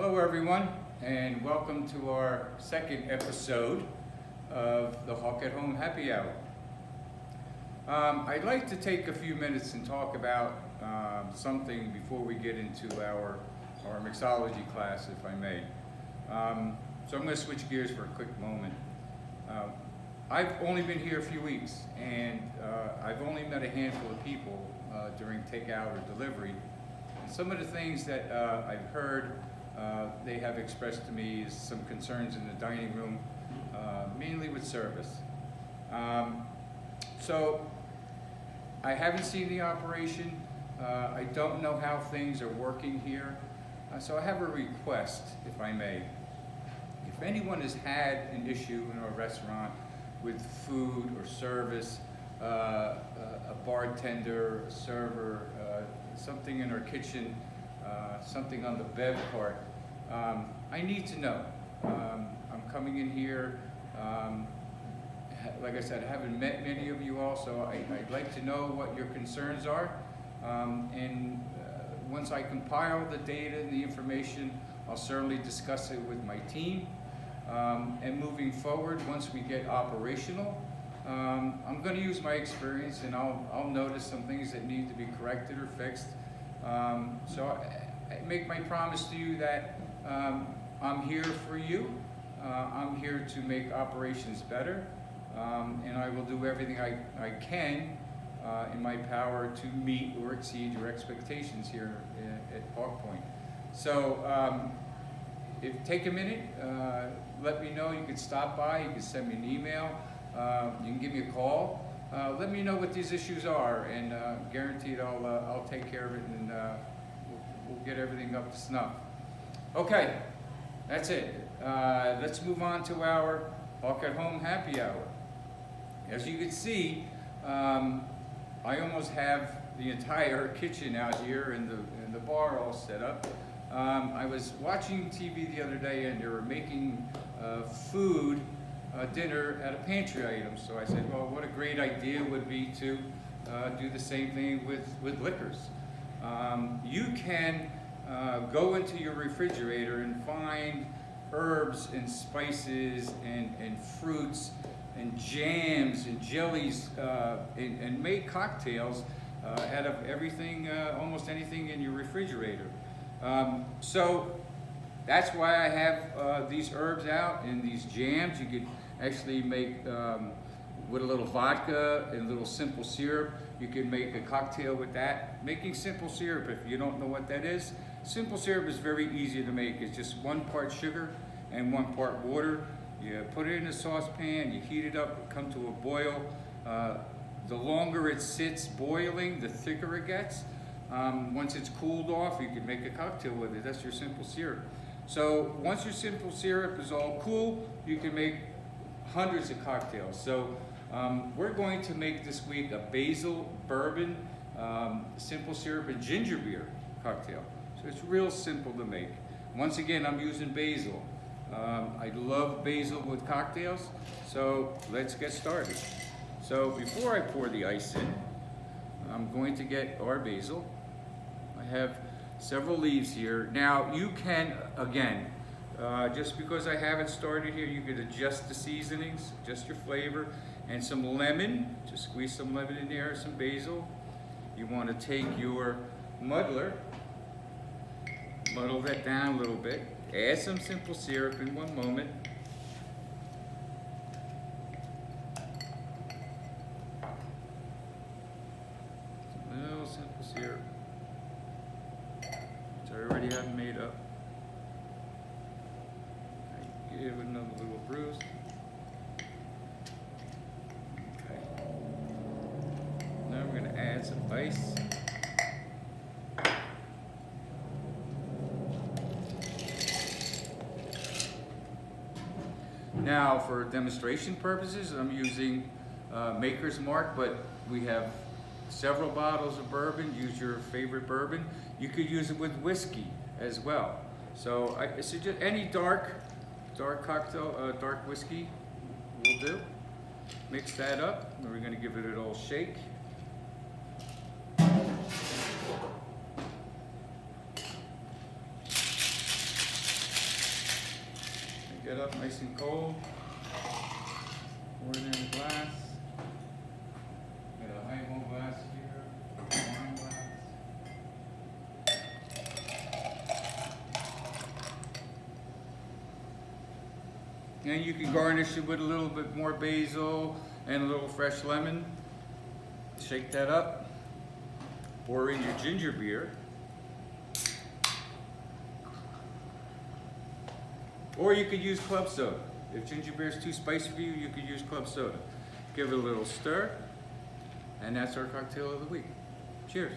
Hello everyone, and welcome to our second episode of the Hawk at Home Happy Hour. I'd like to take a few minutes and talk about something before we get into our mixology class, if I may. So I'm going to switch gears for a quick moment. I've only been here a few weeks, and I've only met a handful of people during takeout or delivery. And some of the things that I've heard they have expressed to me is some concerns in the dining room, mainly with service. So I haven't seen the operation. I don't know how things are working here. So I have a request, if I may. If anyone has had an issue in our restaurant with food or service, a bartender, a server, something in our kitchen, something on the bev cart, I need to know. I'm coming in here, like I said, I haven't met many of you all, so I'd like to know what your concerns are. And once I compile the data and the information, I'll certainly discuss it with my team. And moving forward, once we get operational, I'm going to use my experience, and I'll notice some things that need to be corrected or fixed. So I make my promise to you that I'm here for you. I'm here to make operations better, and I will do everything I can in my power to meet or exceed your expectations here at Hawk Point. So take a minute, let me know. You can stop by, you can send me an email, you can give me a call. Let me know what these issues are, and guaranteed I'll take care of it, and we'll get everything up to snuff. Okay, that's it. Let's move on to our Hawk at Home Happy Hour. As you can see, I almost have the entire kitchen out here and the bar all set up. I was watching TV the other day, and they were making food, dinner at a pantry item. So I said, well, what a great idea would be to do the same thing with liquors. You can go into your refrigerator and find herbs and spices and fruits and jams and jellies and make cocktails out of everything, almost anything in your refrigerator. So that's why I have these herbs out and these jams. You could actually make, with a little vodka and a little simple syrup, you can make a cocktail with that. Making simple syrup, if you don't know what that is, simple syrup is very easy to make. It's just 1 part sugar and 1 part water. You put it in a saucepan, you heat it up, come to a boil. The longer it sits boiling, the thicker it gets. Once it's cooled off, you can make a cocktail with it. That's your simple syrup. So once your simple syrup is all cool, you can make hundreds of cocktails. So we're going to make this week a basil, bourbon, simple syrup, and ginger beer cocktail. So it's real simple to make. Once again, I'm using basil. I love basil with cocktails, so let's get started. So before I pour the ice in, I'm going to get our basil. I have several leaves here. Now you can, again, just because I haven't started here, you can adjust the seasonings, adjust your flavor, and some lemon. Just squeeze some lemon in there, some basil. You want to take your muddler, muddle that down a little bit, add some simple syrup in one moment. Some little simple syrup, which I already have made up. I give it another little bruise. Okay. Now we're going to add some ice. Now, for demonstration purposes, I'm using Maker's Mark, but we have several bottles of bourbon. Use your favorite bourbon. You could use it with whiskey as well. So I suggest any dark cocktail, dark whiskey will do. Mix that up, and we're going to give it an old shake. it up nice and cold. Pour it in a glass. Got a highball glass here, a wine glass. And you can garnish it with a little bit more basil and a little fresh lemon. Shake that up. Pour in your ginger beer. Or you could use club soda. If ginger beer is too spicy for you, you could use club soda. Give it a little stir, and that's our cocktail of the week. Cheers.